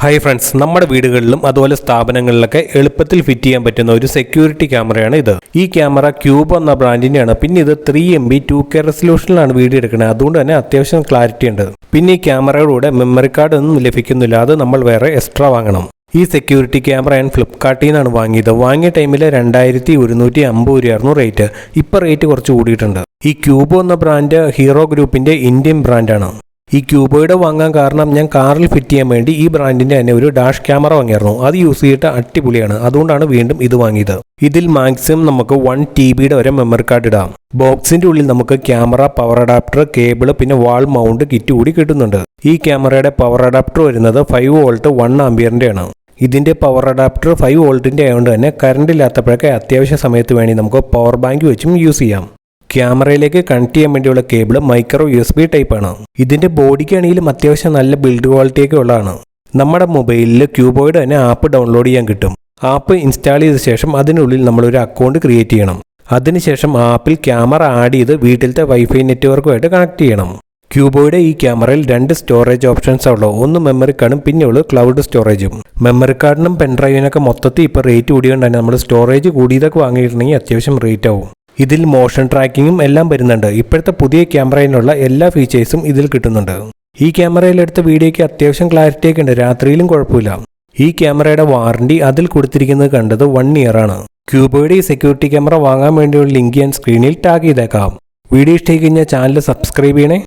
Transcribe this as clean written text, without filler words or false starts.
Hi friends, നമ്മുടെ വീടുകളിലും അതുപോലെ സ്ഥാപനങ്ങളിലൊക്കെ എളുപ്പത്തിൽ ഫിറ്റ് ചെയ്യാൻ പറ്റുന്ന ഒരു സെക്യൂരിറ്റി ക്യാമറയാണ് ഇത്. ഈ ക്യാമറ ക്യൂബ് എന്ന ബ്രാൻഡിൻ്റെയാണ്. പിന്നെ ഇത് 3 MB 2K റെസൊല്യൂഷനിലാണ് വീഡിയോ എടുക്കുന്നത്. അതുകൊണ്ട് തന്നെ അത്യാവശ്യം ക്ലാരിറ്റി ഉണ്ട്. പിന്നെ ഈ ക്യാമറയുടെ കൂടെ മെമ്മറി കാർഡ് ഒന്നും ലഭിക്കുന്നില്ല, അത് നമ്മൾ വേറെ എക്സ്ട്രാ വാങ്ങണം. ഈ സെക്യൂരിറ്റി ക്യാമറ ഞാൻ ഫ്ലിപ്കാർട്ടിൽ നിന്നാണ് വാങ്ങിയത്. വാങ്ങിയ ടൈമിൽ 2150 രൂപയായിരുന്നു റേറ്റ്. ഇപ്പോൾ റേറ്റ് കുറച്ച് കൂടിയിട്ടുണ്ട്. ഈ ക്യൂബ് എന്ന ബ്രാൻഡ് ഹീറോ ഗ്രൂപ്പിൻ്റെ ഇന്ത്യൻ ബ്രാൻഡാണ്. ഈ ക്യൂബോയുടെ വാങ്ങാൻ കാരണം ഞാൻ കാറിൽ ഫിറ്റ് ചെയ്യാൻ വേണ്ടി ഈ ബ്രാൻഡിൻ്റെ തന്നെ ഒരു ഡാഷ് ക്യാമറ വാങ്ങിയായിരുന്നു. അത് യൂസ് ചെയ്തിട്ട് അടിപൊളിയാണ്. അതുകൊണ്ടാണ് വീണ്ടും ഇത് വാങ്ങിയത്. ഇതിൽ മാക്സിമം നമുക്ക് 1 TB വരെ മെമ്മറി കാർഡ് ഇടാം. ബോക്സിൻ്റെ ഉള്ളിൽ നമുക്ക് ക്യാമറ, പവർ അഡാപ്റ്റർ, കേബിള്, പിന്നെ വാൾ മൗണ്ട് കിറ്റ് കൂടി കിട്ടുന്നുണ്ട്. ഈ ക്യാമറയുടെ പവർ അഡാപ്റ്റർ വരുന്നത് 5 വോൾട്ട് 1 ആംപിയറിൻ്റെ ആണ്. ഇതിൻ്റെ പവർ അഡാപ്റ്റർ 5 വോൾട്ടിൻ്റെ ആയതുകൊണ്ട് തന്നെ കറണ്ട് ഇല്ലാത്തപ്പോഴൊക്കെ അത്യാവശ്യ സമയത്ത് വേണ്ടി നമുക്ക് പവർ ബാങ്ക് വെച്ചും യൂസ് ചെയ്യാം. ക്യാമറയിലേക്ക് കണക്ട് ചെയ്യാൻ വേണ്ടിയുള്ള കേബിൾ മൈക്രോ USB ടൈപ്പ് ആണ്. ഇതിൻ്റെ ബോഡിക്കാണെങ്കിലും അത്യാവശ്യം നല്ല ബിൽഡ് ക്വാളിറ്റിയൊക്കെ ഉള്ളതാണ്. നമ്മുടെ മൊബൈലിൽ ക്യൂബോയുടെ തന്നെ ആപ്പ് ഡൗൺലോഡ് ചെയ്യാൻ കിട്ടും. ആപ്പ് ഇൻസ്റ്റാൾ ചെയ്ത ശേഷം അതിനുള്ളിൽ നമ്മളൊരു അക്കൗണ്ട് ക്രിയേറ്റ് ചെയ്യണം. അതിനുശേഷം ആപ്പിൽ ക്യാമറ ആഡ് ചെയ്ത് വീട്ടിലത്തെ വൈഫൈ നെറ്റ്വർക്കുമായിട്ട് കണക്ട് ചെയ്യണം. ക്യൂബോയുടെ ഈ ക്യാമറയിൽ 2 സ്റ്റോറേജ് ഓപ്ഷൻസ് ഉള്ളൂ. ഒന്ന് മെമ്മറി കാർഡും പിന്നെ ഉള്ളു ക്ലൗഡ് സ്റ്റോറേജും. മെമ്മറി കാർഡിനും പെൻഡ്രൈവിനൊക്കെ മൊത്തത്തിൽ ഇപ്പോൾ റേറ്റ് കൂടിയോണ്ട് തന്നെ നമ്മൾ സ്റ്റോറേജ് കൂടിയതൊക്കെ വാങ്ങിയിട്ടുണ്ടെങ്കിൽ അത്യാവശ്യം റേറ്റ് ആവും. ഇതിൽ മോഷൻ ട്രാക്കിങ്ങും എല്ലാം വരുന്നുണ്ട്. ഇപ്പോഴത്തെ പുതിയ ക്യാമറയിലുള്ള എല്ലാ ഫീച്ചേഴ്സും ഇതിൽ കിട്ടുന്നുണ്ട്. ഈ ക്യാമറയിലെടുത്ത വീഡിയോയ്ക്ക് അത്യാവശ്യം ക്ലാരിറ്റി ഒക്കെ ഉണ്ട്. രാത്രിയിലും കുഴപ്പമില്ല. ഈ ക്യാമറയുടെ വാറണ്ടി അതിൽ കൊടുത്തിരിക്കുന്നത് കണ്ടത് 1 ഇയർ ആണ്. ക്യൂബോയുടെ ഈ സെക്യൂരിറ്റി ക്യാമറ വാങ്ങാൻ വേണ്ടിയുള്ള ലിങ്ക് ഞാൻ സ്ക്രീനിൽ ടാഗ് ചെയ്തേക്കാം. വീഡിയോ ഇഷ്ടമായി കഴിഞ്ഞാൽ ചാനൽ സബ്സ്ക്രൈബ് ചെയ്യണേ.